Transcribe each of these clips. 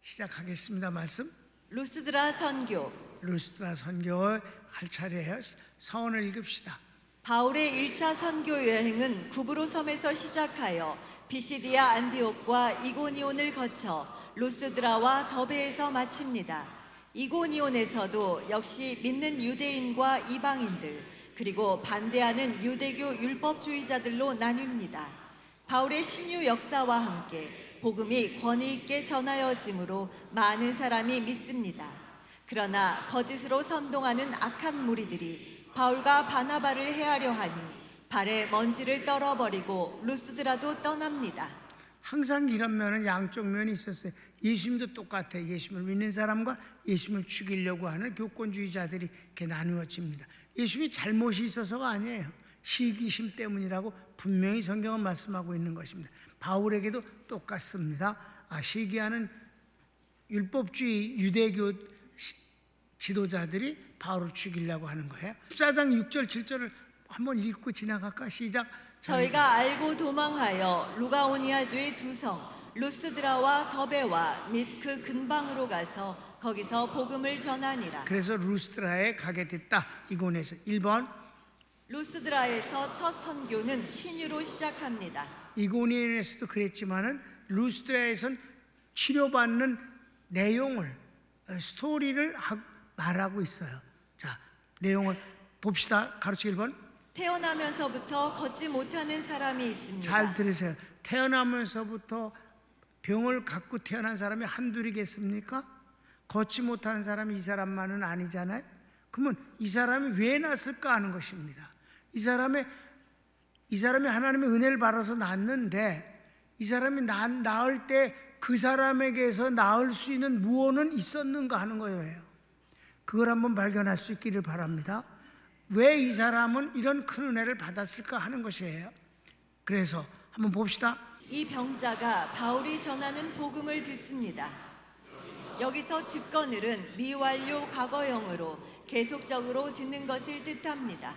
시작하겠습니다. 말씀 루스드라 선교. 루스드라 선교 할 차례예요. 서원을 읽읍시다. 바울의 1차 선교 여행은 구브로 섬에서 시작하여 피시디아 안디옥과 이고니온을 거쳐 루스드라와 더베에서 마칩니다. 이고니온에서도 역시 믿는 유대인과 이방인들 그리고 반대하는 유대교 율법주의자들로 나뉩니다. 바울의 신유 역사와 함께 복음이 권위 있게 전하여지므로 많은 사람이 믿습니다. 그러나 거짓으로 선동하는 악한 무리들이 바울과 바나바를 해하려 하니 발에 먼지를 떨어버리고 루스드라도 떠납니다. 항상 이런 면은 양쪽 면이 있었어요. 예수님도 똑같아요. 예수님을 믿는 사람과 예수님을 죽이려고 하는 교권주의자들이 이렇게 나누어집니다. 예수님이 잘못이 있어서가 아니에요. 시기심 때문이라고 분명히 성경은 말씀하고 있는 것입니다. 바울에게도 똑같습니다. 시기하는 율법주의 유대교 지도자들이 바울을 죽이려고 하는 거예요. 14장 6절 7절을 한번 읽고 지나갈까? 시작. 저희가 알고 도망하여 루가오니아주의 두 성 루스드라와 더베와 및 그 근방으로 가서 거기서 복음을 전하니라. 그래서 루스드라에 가게 됐다. 이곳에서 1번 루스드라에서 첫 선교는 신유로 시작합니다. 이고니온에서도 그랬지만은 루스드라에선 치료받는 내용을 스토리를 말하고 있어요. 자, 내용을 봅시다. 가르치 1번. 태어나면서부터 걷지 못하는 사람이 있습니다. 잘 들으세요. 태어나면서부터 병을 갖고 태어난 사람이 한둘이겠습니까? 걷지 못하는 사람이 이 사람만은 아니잖아요. 그러면 이 사람이 왜 났을까 하는 것입니다. 이 사람이 하나님의 은혜를 받아서 낳았는데 이 사람이 낳을 때 그 사람에게서 낳을 수 있는 무언은 있었는가 하는 거예요. 그걸 한번 발견할 수 있기를 바랍니다. 왜 이 사람은 이런 큰 은혜를 받았을까 하는 것이에요. 그래서 한번 봅시다. 이 병자가 바울이 전하는 복음을 듣습니다. 여기서 듣거늘은 미완료 과거형으로 계속적으로 듣는 것을 뜻합니다.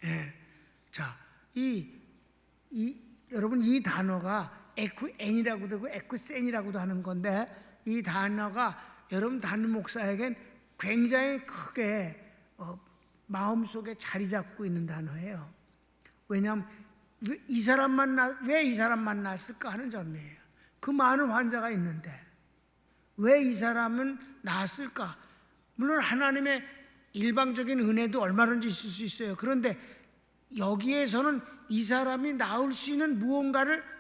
예. 자, 여러분 이 단어가 에쿠엔이라고도 하고 에쿠센이라고도 하는 건데 이 단어가 여러분 담임 목사에겐 굉장히 크게 마음속에 자리 잡고 있는 단어예요. 왜냐하면 왜 이 사람만 낳았을까 하는 점이에요. 그 많은 환자가 있는데 왜 이 사람은 낳았을까? 물론 하나님의 일방적인 은혜도 얼마든지 있을 수 있어요. 그런데 여기에서는 이 사람이 낳을 수 있는 무언가를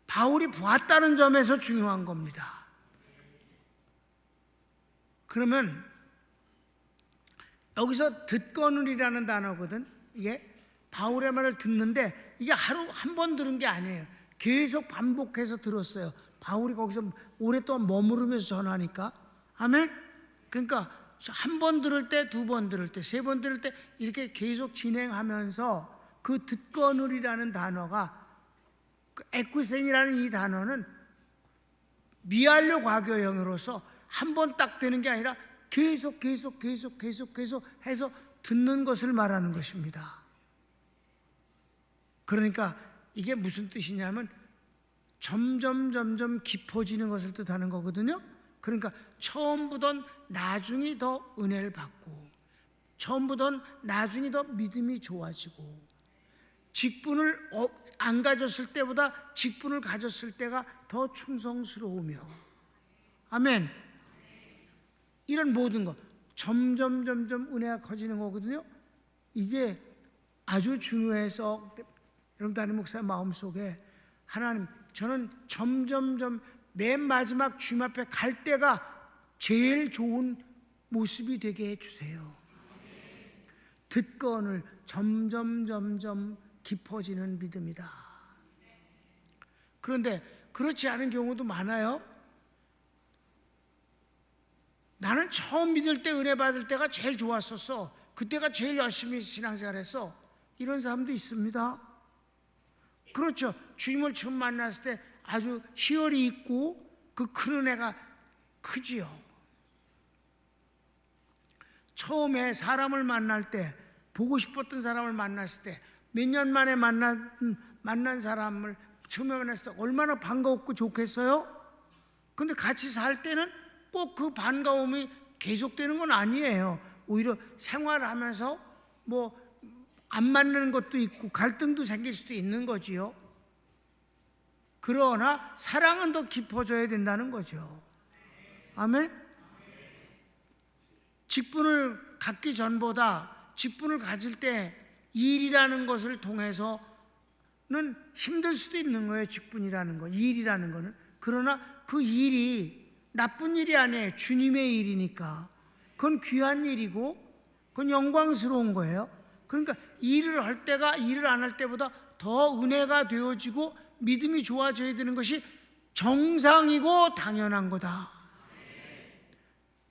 바울이 보았다는 점에서 중요한 겁니다. 그러면 여기서 듣거늘이라는 단어거든. 이게 바울의 말을 듣는데 이게 하루 한 번 들은 게 아니에요. 계속 반복해서 들었어요. 바울이 거기서 오랫동안 머무르면서 전하니까. 아멘. 그러니까 한 번 들을 때, 두 번 들을 때, 세 번 들을 때 이렇게 계속 진행하면서 그 듣거늘이라는 단어가 에쿠센이라는 이 단어는 미완료 과거형으로서 한 번 딱 되는 게 아니라 계속 해서 듣는 것을 말하는 것입니다. 그러니까 이게 무슨 뜻이냐면 점점 깊어지는 것을 뜻하는 거거든요. 그러니까 처음보단 나중이 더 은혜를 받고 처음보단 나중이 더 믿음이 좋아지고 직분을 안 가졌을 때보다 직분을 가졌을 때가 더 충성스러우며 아멘. 이런 모든 것 점점 은혜가 커지는 거거든요. 이게 아주 중요해서 여러분 담임 목사의 마음속에 하나님 저는 점점 맨 마지막 주님 앞에 갈 때가 제일 좋은 모습이 되게 해주세요. 듣거늘 점점 깊어지는 믿음이다. 그런데 그렇지 않은 경우도 많아요. 나는 처음 믿을 때 은혜 받을 때가 제일 좋았었어. 그때가 제일 열심히 신앙생활했어. 이런 사람도 있습니다. 그렇죠. 주님을 처음 만났을 때 아주 희열이 있고 그 큰 은혜가 크지요. 처음에 사람을 만날 때 보고 싶었던 사람을 만났을 때 몇 년 만에 만난 사람을 처음에 만났을 때 얼마나 반가웠고 좋겠어요? 근데 같이 살 때는 꼭 그 반가움이 계속되는 건 아니에요. 오히려 생활하면서 뭐 안 맞는 것도 있고 갈등도 생길 수도 있는 거지요. 그러나 사랑은 더 깊어져야 된다는 거죠. 아멘. 직분을 갖기 전보다 직분을 가질 때 일이라는 것을 통해서는 힘들 수도 있는 거예요. 직분이라는 거, 일이라는 거는. 그러나 그 일이 나쁜 일이 아니에요. 주님의 일이니까. 그건 귀한 일이고 그건 영광스러운 거예요. 그러니까 일을 할 때가 일을 안 할 때보다 더 은혜가 되어지고 믿음이 좋아져야 되는 것이 정상이고 당연한 거다.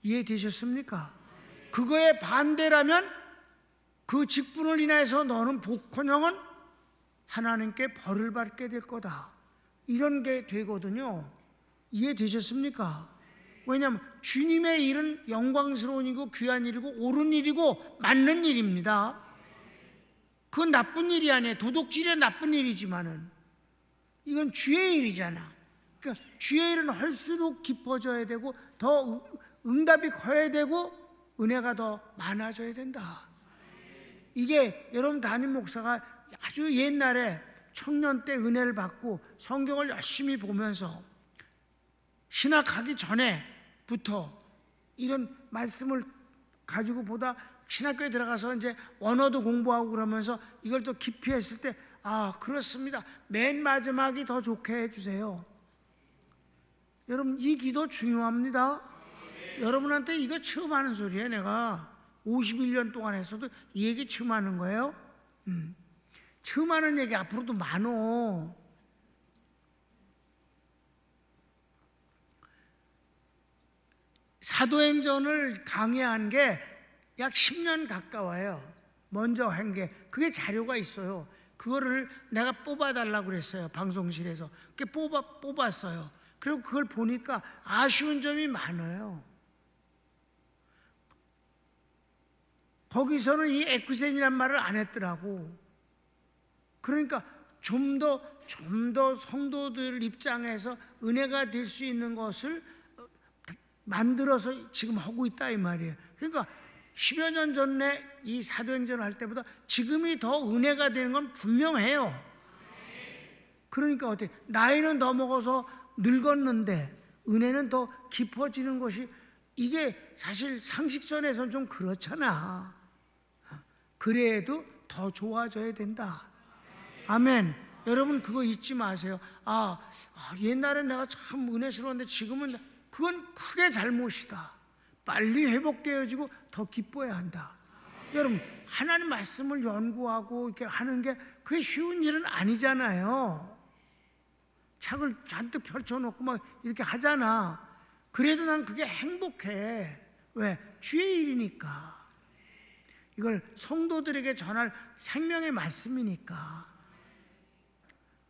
이해되셨습니까? 그거에 반대라면 그 직분을 인해서 너는 복헌형은 하나님께 벌을 받게 될 거다. 이런 게 되거든요. 이해되셨습니까? 왜냐하면 주님의 일은 영광스러운 일이고 귀한 일이고 옳은 일이고 맞는 일입니다. 그건 나쁜 일이 아니에요. 도둑질이 나쁜 일이지만은 이건 주의 일이잖아. 그러니까 주의 일은 할수록 깊어져야 되고 더 응답이 커야 되고 은혜가 더 많아져야 된다. 이게 여러분 담임 목사가 아주 옛날에 청년 때 은혜를 받고 성경을 열심히 보면서 신학하기 전에부터 이런 말씀을 가지고 보다 신학교에 들어가서 이제 원어도 공부하고 그러면서 이걸 또 깊이 했을 때 아, 그렇습니다. 맨 마지막이 더 좋게 해주세요. 여러분, 이 기도 중요합니다. 여러분한테 이거 처음 하는 소리예요. 내가 51년 동안 했어도 이 얘기 처음 하는 거예요. 처음 하는 얘기 앞으로도 많어. 사도행전을 강의한 게 약 10년 가까워요. 먼저 한 게 그게 자료가 있어요. 그거를 내가 뽑아달라고 그랬어요. 방송실에서. 그게 뽑았어요. 그리고 그걸 보니까 아쉬운 점이 많아요. 거기서는 이 에쿠센이란 말을 안 했더라고. 그러니까 좀 더 성도들 입장에서 은혜가 될 수 있는 것을 만들어서 지금 하고 있다 이 말이에요. 그러니까 10여 년 전에 이 사도행전을 할 때보다 지금이 더 은혜가 되는 건 분명해요. 그러니까 어때? 나이는 더 먹어서 늙었는데 은혜는 더 깊어지는 것이 이게 사실 상식선에서는 좀 그렇잖아. 그래도 더 좋아져야 된다. 아멘. 여러분 그거 잊지 마세요. 옛날엔 내가 참 은혜스러웠는데 지금은 그건 크게 잘못이다. 빨리 회복되어지고 더 기뻐야 한다. 여러분 하나님 말씀을 연구하고 이렇게 하는 게 그게 쉬운 일은 아니잖아요. 책을 잔뜩 펼쳐놓고 막 이렇게 하잖아. 그래도 난 그게 행복해. 왜? 주의 일이니까. 이걸 성도들에게 전할 생명의 말씀이니까.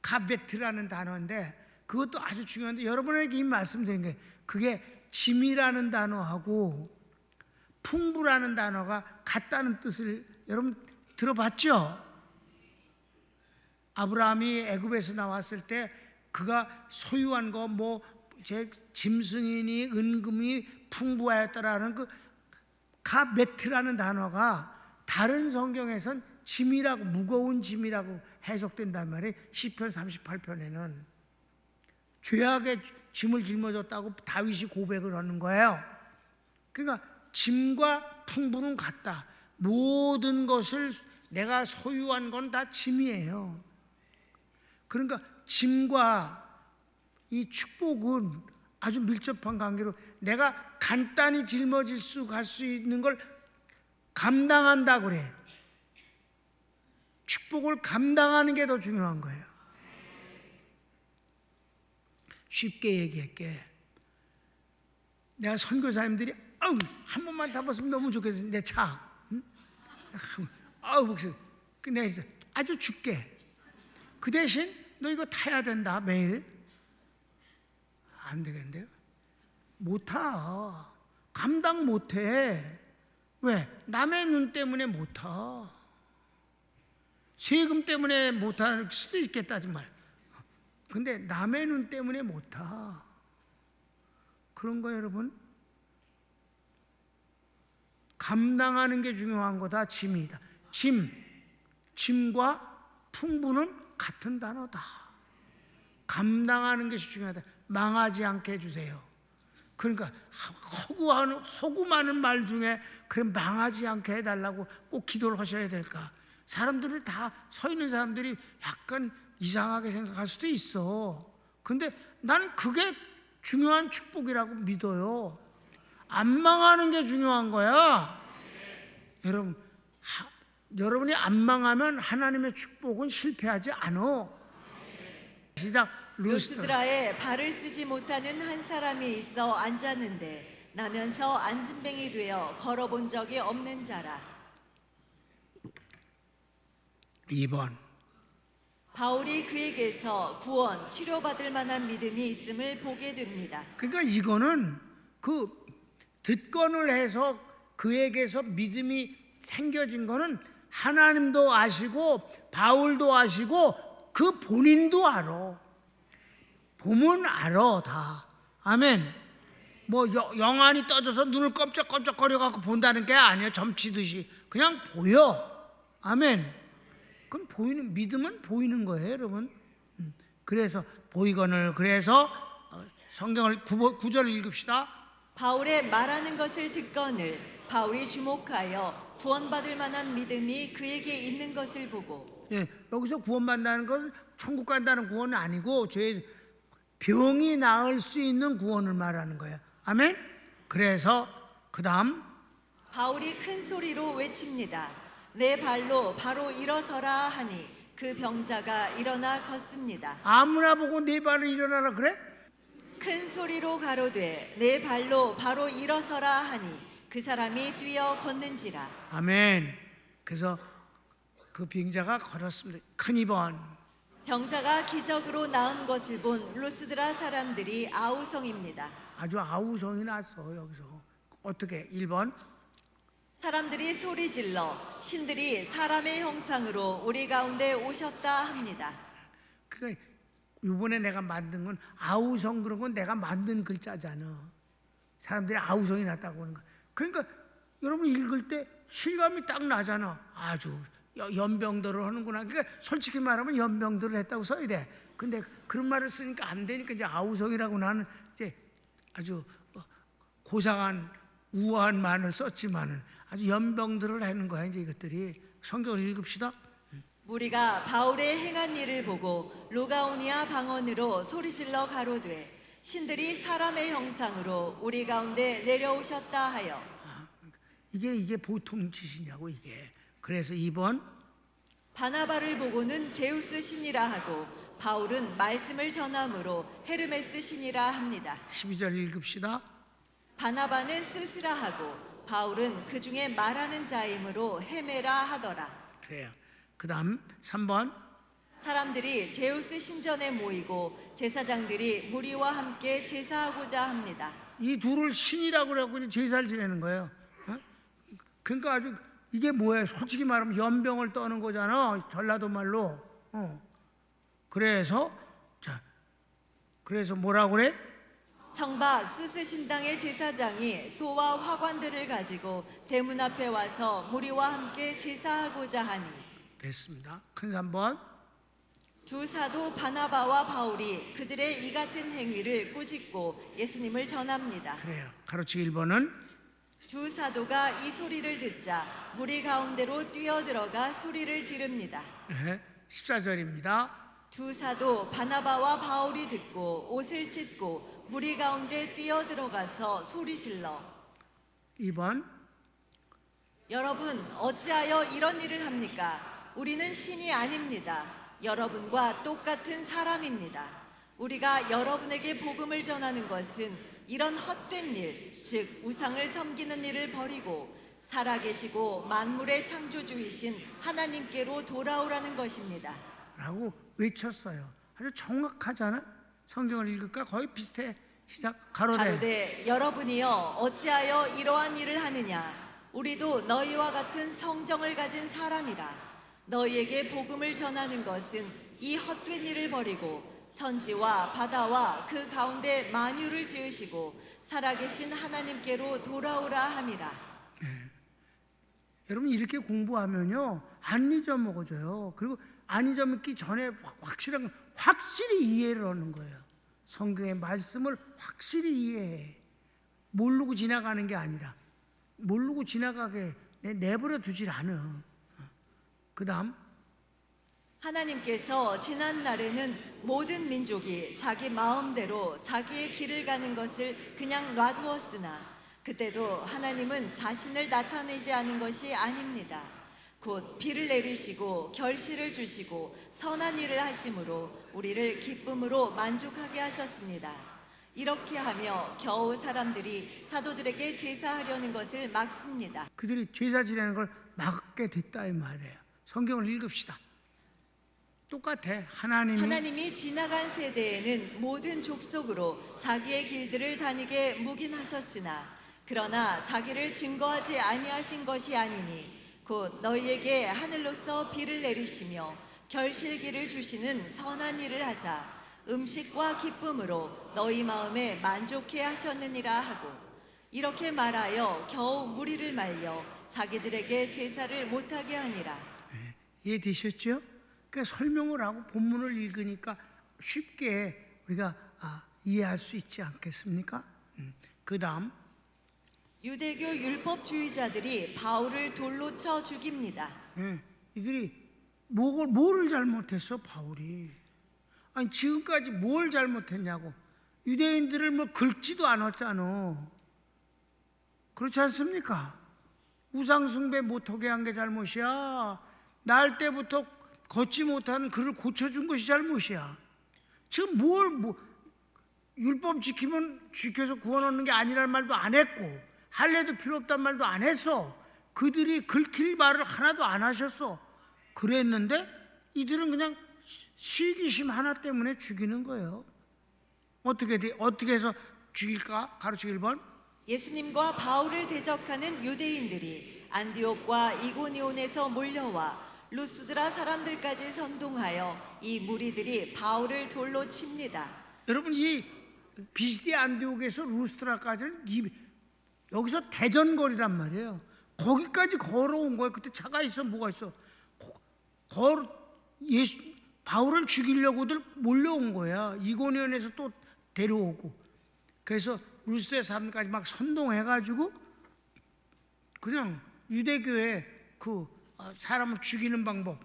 가베트라는 단어인데 그것도 아주 중요한데 여러분에게 이 말씀드린 게 그게 짐이라는 단어하고 풍부라는 단어가 같다는 뜻을 여러분 들어봤죠? 아브라함이 애굽에서 나왔을 때 그가 소유한 거 뭐 제 짐승이니 은금이 풍부하였다라는 그 가베트라는 단어가 다른 성경에선 짐이라고 무거운 짐이라고 해석된단 말이에요. 시편 38편에는 죄악의 짐을 짊어졌다고 다윗이 고백을 하는 거예요. 그러니까 짐과 풍부는 같다. 모든 것을 내가 소유한 건 다 짐이에요. 그러니까 짐과 이 축복은 아주 밀접한 관계로 내가 간단히 짊어질 수 갈 수 있는 걸 감당한다 그래. 축복을 감당하는 게 더 중요한 거예요. 쉽게 얘기할게. 내가 선교사님들이 한 번만 타봤으면 너무 좋겠어. 내 차. 응? 목사. 내가 아주 줄게. 그 대신 너 이거 타야 된다 매일. 안 되겠는데요? 못 타. 감당 못 해. 왜? 남의 눈 때문에 못 타. 세금 때문에 못 할 수도 있겠다 정말. 근데 남의 눈 때문에 못 타. 그런 거 여러분. 감당하는 게 중요한 거다. 짐이다. 짐과 풍부는 같은 단어다. 감당하는 것이 중요하다. 망하지 않게 해주세요. 그러니까 허구 많은 말 중에 그래 망하지 않게 해달라고 꼭 기도를 하셔야 될까? 사람들이 다 서 있는 사람들이 약간 이상하게 생각할 수도 있어. 근데 난 그게 중요한 축복이라고 믿어요. 안 망하는 게 중요한 거야. 여러분, 여러분이 안 망하면 하나님의 축복은 실패하지 않아. 시작. 루스드라에 발을 쓰지 못하는 한 사람이 있어 앉았는데 나면서 앉은뱅이 되어 걸어본 적이 없는 자라. 2번. 바울이 그에게서 구원, 치료받을 만한 믿음이 있음을 보게 됩니다. 그러니까 이거는 그 득건을 해서 그에게서 믿음이 생겨진 거는 하나님도 아시고 바울도 아시고 그 본인도 알아. 보면 알아 다. 아멘. 뭐 영안이 떠져서 눈을 껌쩍껌쩍거려 갖고 본다는 게 아니에요. 점치듯이 그냥 보여. 아멘. 그건 보이는, 믿음은 보이는 거예요, 여러분. 그래서 보이거늘, 그래서 성경을 9절 읽읍시다. 바울의 말하는 것을 듣거늘 바울이 주목하여 구원받을 만한 믿음이 그에게 있는 것을 보고. 예, 여기서 구원받는다는 건 천국 간다는 구원은 아니고 죄 병이 나을 수 있는 구원을 말하는 거예요. 아멘. 그래서 그다음 바울이 큰 소리로 외칩니다. 내 발로 바로 일어서라 하니 그 병자가 일어나 걷습니다. 아무나 보고 네 발을 일어나라 그래? 큰 소리로 가로되 내 발로 바로 일어서라 하니 그 사람이 뛰어 걷는지라. 아멘. 그래서 그 병자가 걸었습니다. 큰 2번. 병자가 기적으로 나은 것을 본 루스드라 사람들이 아우성입니다. 아주 아우성이 났어. 여기서 어떻게 1번. 사람들이 소리질러 신들이 사람의 형상으로 우리 가운데 오셨다 합니다. 그러니까 이번에 내가 만든 건 아우성, 그런 건 내가 만든 글자잖아. 사람들이 아우성이 났다고 하는 거. 그러니까 여러분 읽을 때 실감이 딱 나잖아. 아주 연병들을 하는구나. 그러니까 솔직히 말하면 연병들을 했다고 써야 돼. 근데 그런 말을 쓰니까 안 되니까 이제 아우성이라고 나는 이제 아주 고상한 우아한 말을 썼지만은 아주 연병들을 하는 거야. 이제 이것들이. 성경을 읽읍시다. 무리가 바울의 행한 일을 보고 루가오니아 방언으로 소리질러 가로되 신들이 사람의 형상으로 우리 가운데 내려오셨다 하여. 이게 보통 짓이냐고 이게. 그래서 2번. 바나바를 보고는 제우스 신이라 하고 바울은 말씀을 전함으로 헤르메스 신이라 합니다. 12절 읽읍시다. 바나바는 스스라 하고 바울은 그 중에 말하는 자이므로 헤메라 하더라. 그래요. 그 다음 3번. 사람들이 제우스 신전에 모이고 제사장들이 무리와 함께 제사하고자 합니다. 이 둘을 신이라고 그래갖고 이제 제사를 지내는 거예요. 어? 그러니까 아주 이게 뭐예요? 솔직히 말하면 연병을 떠는 거잖아. 전라도 말로. 그래서 그래서 뭐라고 그래? 성박 스스 신당의 제사장이 소와 화관들을 가지고 대문 앞에 와서 무리와 함께 제사하고자 하니. 됐습니다. 큰 3번. 두 사도 바나바와 바울이 그들의 이 같은 행위를 꾸짖고 예수님을 전합니다. 그래요. 가로치기 1번은 두 사도가 이 소리를 듣자 무리 가운데로 뛰어들어가 소리를 지릅니다. 14절입니다. 두 사도 바나바와 바울이 듣고 옷을 찢고 무리 가운데 뛰어들어가서 소리질러 2번. 여러분 어찌하여 이런 일을 합니까? 우리는 신이 아닙니다. 여러분과 똑같은 사람입니다. 우리가 여러분에게 복음을 전하는 것은 이런 헛된 일, 즉 우상을 섬기는 일을 버리고 살아계시고 만물의 창조주이신 하나님께로 돌아오라는 것입니다. 라고 외쳤어요. 아주 정확하잖아. 성경을 읽을까? 거의 비슷해. 시작. 가로되 여러분이여 어찌하여 이러한 일을 하느냐? 우리도 너희와 같은 성정을 가진 사람이라. 너희에게 복음을 전하는 것은 이 헛된 일을 버리고 천지와 바다와 그 가운데 만유를 지으시고 살아계신 하나님께로 돌아오라 함이라. 여러분 이렇게 공부하면요 안 잊어먹어져요. 그리고 안 잊어먹기 전에 확실히 이해를 하는 거예요. 성경의 말씀을 확실히 이해해. 모르고 지나가는 게 아니라 모르고 지나가게 내버려 두질 않아. 그 다음 하나님께서 지난 날에는 모든 민족이 자기 마음대로 자기의 길을 가는 것을 그냥 놔두었으나 그때도 하나님은 자신을 나타내지 않은 것이 아닙니다. 곧 비를 내리시고 결실을 주시고 선한 일을 하심으로 우리를 기쁨으로 만족하게 하셨습니다. 이렇게 하며 겨우 사람들이 사도들에게 제사하려는 것을 막습니다. 그들이 제사 지내는 걸 막게 됐다 이 말이에요. 성경을 읽읍시다. 똑같아. 하나님이 지나간 세대에는 모든 족속으로 자기의 길들을 다니게 묵인하셨으나 그러나 자기를 증거하지 아니하신 것이 아니니 곧 너희에게 하늘로서 비를 내리시며 결실기를 주시는 선한 일을 하사 음식과 기쁨으로 너희 마음에 만족해 하셨느니라 하고 이렇게 말하여 겨우 무리를 말려 자기들에게 제사를 못하게 하니라. 이해되셨죠? 그러니까 설명을 하고 본문을 읽으니까 쉽게 우리가 이해할 수 있지 않겠습니까? 그 다음 유대교 율법주의자들이 바울을 돌로 쳐 죽입니다. 이들이 뭐를 잘못했어 바울이? 아니 지금까지 뭘 잘못했냐고. 유대인들을 뭐 긁지도 않았잖아. 그렇지 않습니까? 우상숭배 못하게 한 게 잘못이야. 날 때부터 걷지 못하는 그를 고쳐준 것이 잘못이야. 지금 율법 지켜서 구원 얻는 게 아니라는 말도 안 했고 할례도 필요 없다는 말도 안 했어. 그들이 긁힐 말을 하나도 안 하셨어. 그랬는데 이들은 그냥 시기심 하나 때문에 죽이는 거예요. 어떻게 해서 죽일까? 가르쳐 1번. 예수님과 바울을 대적하는 유대인들이 안디옥과 이고니온에서 몰려와 루스드라 사람들까지 선동하여 이 무리들이 바울을 돌로 칩니다. 여러분 이 비시디 안디옥에서 루스드라까지는 여기서 대전거리란 말이에요. 거기까지 걸어온 거예요. 그때 차가 있어 뭐가 있어. 바울을 죽이려고들 몰려온 거야. 이고니온에서 또 데려오고. 그래서 루스드라 사람까지 막 선동해가지고 그냥 유대교의 그 사람을 죽이는 방법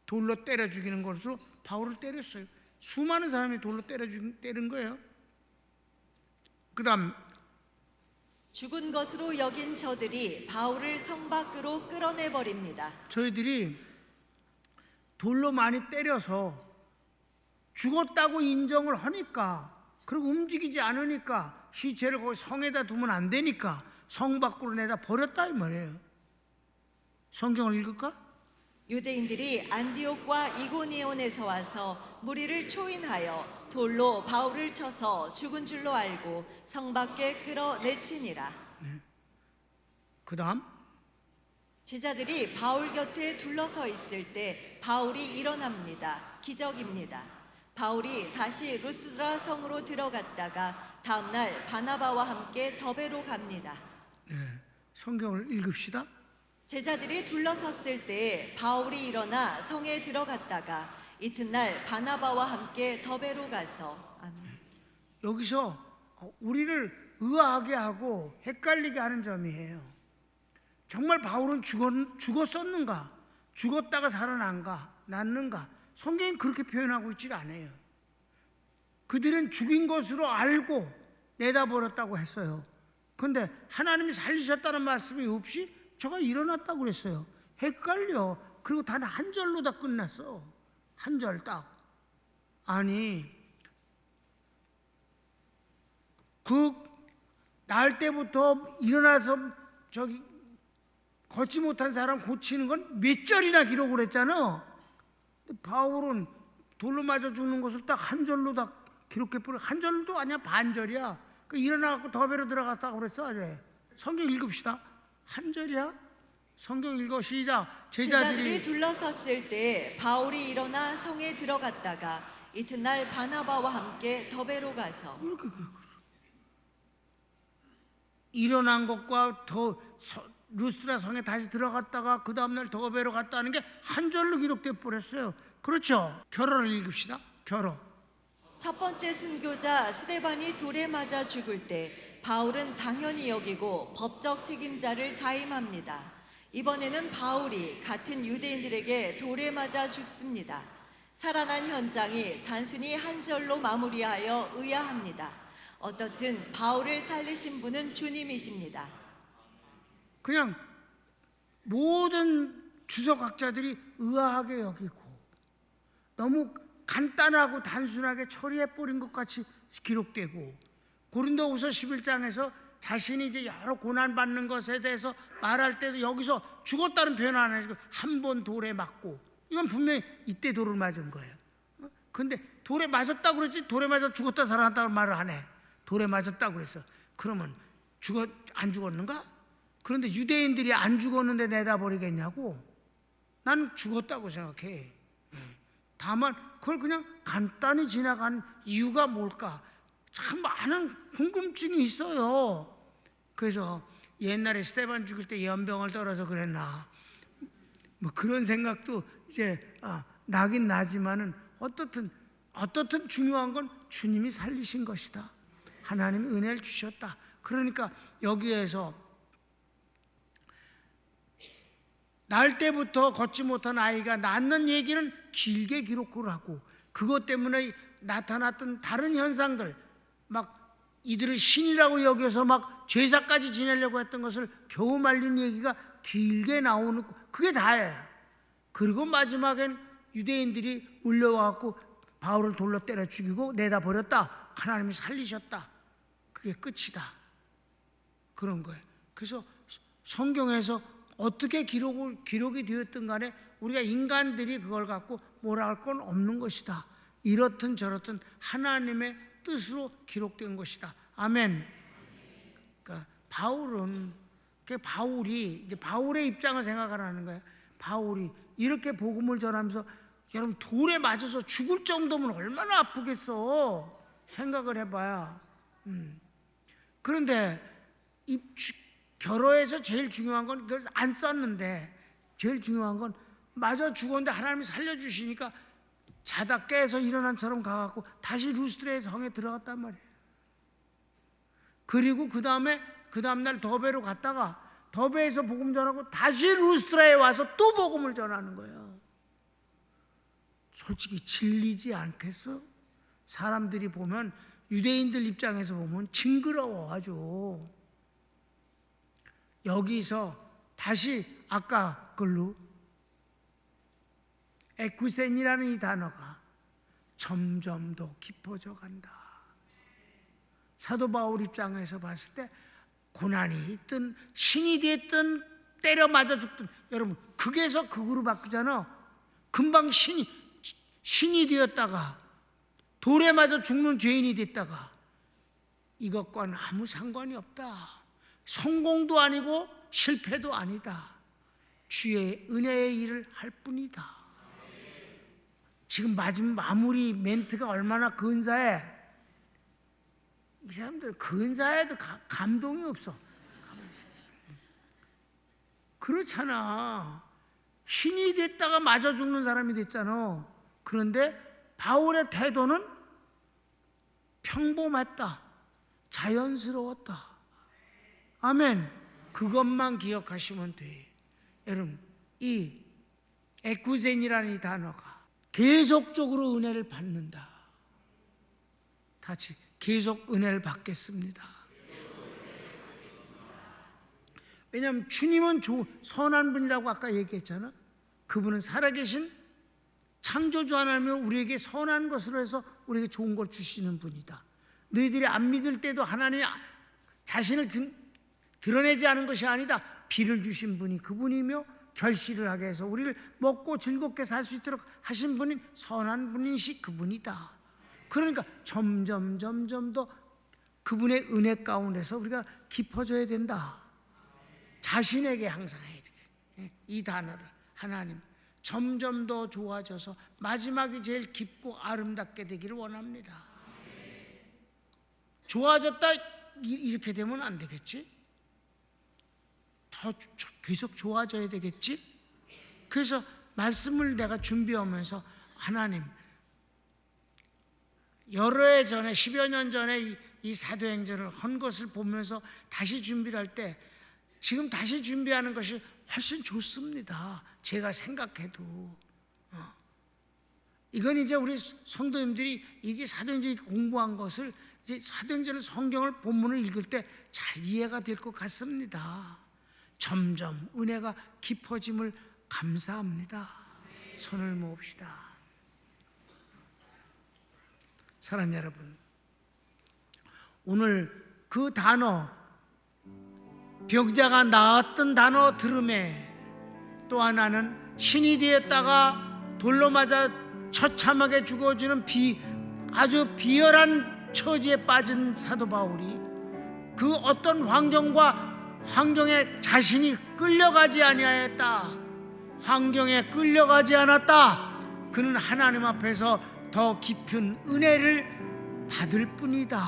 돌로 때려 죽이는 것으로 바울을 때렸어요. 수많은 사람이 돌로 때린 거예요. 그 다음 죽은 것으로 여긴 저들이 바울을 성 밖으로 끌어내버립니다. 저희들이 돌로 많이 때려서 죽었다고 인정을 하니까 그리고 움직이지 않으니까 시체를 거기 성에다 두면 안 되니까 성 밖으로 내다 버렸다 이 말이에요. 성경을 읽을까? 유대인들이 안디옥과 이고니온에서 와서 무리를 초인하여 돌로 바울을 쳐서 죽은 줄로 알고 성 밖에 끌어내치니라. 그 다음 제자들이 바울 곁에 둘러서 있을 때 바울이 일어납니다. 기적입니다. 바울이 다시 루스드라 성으로 들어갔다가 다음날 바나바와 함께 더베로 갑니다. 성경을 읽읍시다. 제자들이 둘러섰을 때 바울이 일어나 성에 들어갔다가 이튿날 바나바와 함께 더베로 가서 아멘. 여기서 우리를 의아하게 하고 헷갈리게 하는 점이에요. 정말 바울은 죽었었는가? 죽었다가 살아난가? 낫는가? 성경이 그렇게 표현하고 있지 않아요. 그들은 죽인 것으로 알고 내다버렸다고 했어요. 그런데 하나님이 살리셨다는 말씀이 없이 저가 일어났다고 그랬어요. 헷갈려. 그리고 단 한 절로 다 끝났어. 한 절 딱. 아니 그 날 때부터 일어나서 저기 걷지 못한 사람 고치는 건 몇 절이나 기록을 했잖아. 바울은 돌로 맞아 죽는 것을 딱 한 절로 다 기록해버려. 한 절도 아니야 반절이야. 그 일어나갖고 더베로 들어갔다고 그랬어. 성경 읽읍시다. 한 절이야? 성경 읽어 시작. 제자들이 둘러섰을 때 바울이 일어나 성에 들어갔다가 이튿날 바나바와 함께 더베로 가서 일어난 것과 루스드라 성에 다시 들어갔다가 그 다음날 더베로 갔다는 게 한 절로 기록돼 버렸어요. 그렇죠? 결혼을 읽읍시다. 결혼. 첫 번째 순교자 스데반이 돌에 맞아 죽을 때 바울은 당연히 여기고 법적 책임자를 자임합니다. 이번에는 바울이 같은 유대인들에게 돌에 맞아 죽습니다. 살아난 현장이 단순히 한 절로 마무리하여 의아합니다. 어떻든 바울을 살리신 분은 주님이십니다. 그냥 모든 주석학자들이 의아하게 여기고 너무 간단하고 단순하게 처리해버린 것 같이 기록되고, 고린도후서 11장에서 자신이 이제 여러 고난받는 것에 대해서 말할 때도 여기서 죽었다는 표현 안 해서 한 번 돌에 맞고, 이건 분명히 이때 돌을 맞은 거예요. 근데 돌에 맞았다고 그랬지 돌에 맞아 죽었다 살아났다고 말을 안 해. 돌에 맞았다고 그랬어. 그러면 안 죽었는가? 그런데 유대인들이 안 죽었는데 내다버리겠냐고? 난 죽었다고 생각해. 다만 그걸 그냥 간단히 지나간 이유가 뭘까? 참 많은 궁금증이 있어요. 그래서 옛날에 스데반 죽일 때 연병을 떨어서 그랬나, 뭐 그런 생각도 이제 나긴 나지만은 어떻든 중요한 건 주님이 살리신 것이다. 하나님이 은혜를 주셨다. 그러니까 여기에서 날 때부터 걷지 못한 아이가 낳는 얘기는 길게 기록을 하고, 그것 때문에 나타났던 다른 현상들, 막 이들을 신이라고 여겨서 막 제사까지 지내려고 했던 것을 겨우 말린 얘기가 길게 나오는, 그게 다예요. 그리고 마지막엔 유대인들이 몰려와갖고 바울을 돌로 때려 죽이고 내다 버렸다. 하나님이 살리셨다. 그게 끝이다. 그런 거예요. 그래서 성경에서 어떻게 기록이 되었든 간에 우리가 인간들이 그걸 갖고 뭐라 할 건 없는 것이다. 이렇든 저렇든 하나님의 뜻으로 기록된 것이다. 아멘. 그러니까 바울이 이제 바울의 입장을 생각하라는 거예요. 바울이 이렇게 복음을 전하면서, 여러분 돌에 맞아서 죽을 정도면 얼마나 아프겠어. 생각을 해봐야. 그런데 결혼에서 제일 중요한 건 그걸 안 썼는데, 제일 중요한 건 맞아 죽었는데 하나님이 살려주시니까 자다 깨서 일어난처럼 가갖고 다시 루스드라의 성에 들어갔단 말이에요. 그리고 그 다음날 더베로 갔다가 더베에서 복음 전하고 다시 루스드라에 와서 또 복음을 전하는 거예요. 솔직히 질리지 않겠어? 사람들이 보면, 유대인들 입장에서 보면 징그러워 아주. 여기서 다시 아까 걸로 에쿠센이라는 이 단어가 점점 더 깊어져 간다. 사도 바울 입장에서 봤을 때 고난이 있든 신이 됐든 때려 맞아 죽든, 여러분 극에서 극으로 바꾸잖아. 금방 신이 되었다가 돌에 맞아 죽는 죄인이 됐다가 이것과는 아무 상관이 없다. 성공도 아니고 실패도 아니다. 주의 은혜의 일을 할 뿐이다. 지금 마무리 멘트가 얼마나 근사해. 이 사람들 근사해도 감동이 없어. 그렇잖아. 신이 됐다가 맞아 죽는 사람이 됐잖아. 그런데 바울의 태도는 평범했다. 자연스러웠다. 아멘. 그것만 기억하시면 돼. 여러분, 이 에쿠젠이라는 이 단어가 계속적으로 은혜를 받는다. 같이 계속 은혜를 받겠습니다. 왜냐하면 주님은 선한 분이라고 아까 얘기했잖아. 그분은 살아계신 창조주 하나님은 우리에게 선한 것으로 해서 우리에게 좋은 걸 주시는 분이다. 너희들이 안 믿을 때도 하나님이 자신을 드러내지 않은 것이 아니다. 비를 주신 분이 그분이며 결실을 하게 해서 우리를 먹고 즐겁게 살 수 있도록 하신 분인 선한 분이시 그분이다. 그러니까 점점 더 그분의 은혜 가운데서 우리가 깊어져야 된다. 자신에게 항상 해야 돼. 이 단어를 하나님 점점 더 좋아져서 마지막이 제일 깊고 아름답게 되기를 원합니다. 좋아졌다 이렇게 되면 안 되겠지? 더 계속 좋아져야 되겠지? 그래서 말씀을 내가 준비하면서 하나님, 여러 해 전에 10여 년 전에 이 사도행전을 한 것을 보면서 다시 준비를 할 때 지금 다시 준비하는 것이 훨씬 좋습니다. 제가 생각해도 이건 이제 우리 성도님들이 이게 사도행전 공부한 것을 이제 사도행전을 성경을 본문을 읽을 때 잘 이해가 될 것 같습니다. 점점 은혜가 깊어짐을 감사합니다. 손을 모읍시다. 사랑하는 여러분, 오늘 그 단어, 병자가 나았던 단어 들음에 또 하나는 신이 되었다가 돌로 맞아 처참하게 죽어지는 아주 비열한 처지에 빠진 사도 바울이 그 어떤 환경에 자신이 끌려가지 아니하였다. 환경에 끌려가지 않았다. 그는 하나님 앞에서 더 깊은 은혜를 받을 뿐이다.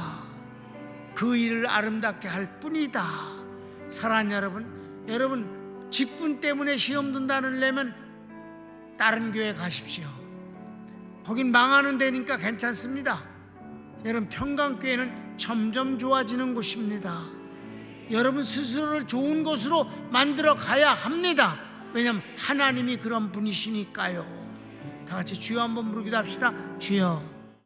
그 일을 아름답게 할 뿐이다. 사랑하는 여러분 직분 때문에 시험 든다려면 다른 교회 가십시오. 거긴 망하는 데니까 괜찮습니다. 여러분 평강교회는 점점 좋아지는 곳입니다. 여러분 스스로를 좋은 곳으로 만들어 가야 합니다. 왜냐하면 하나님이 그런 분이시니까요. 다 같이 주여 한번 부르기도 합시다. 주여.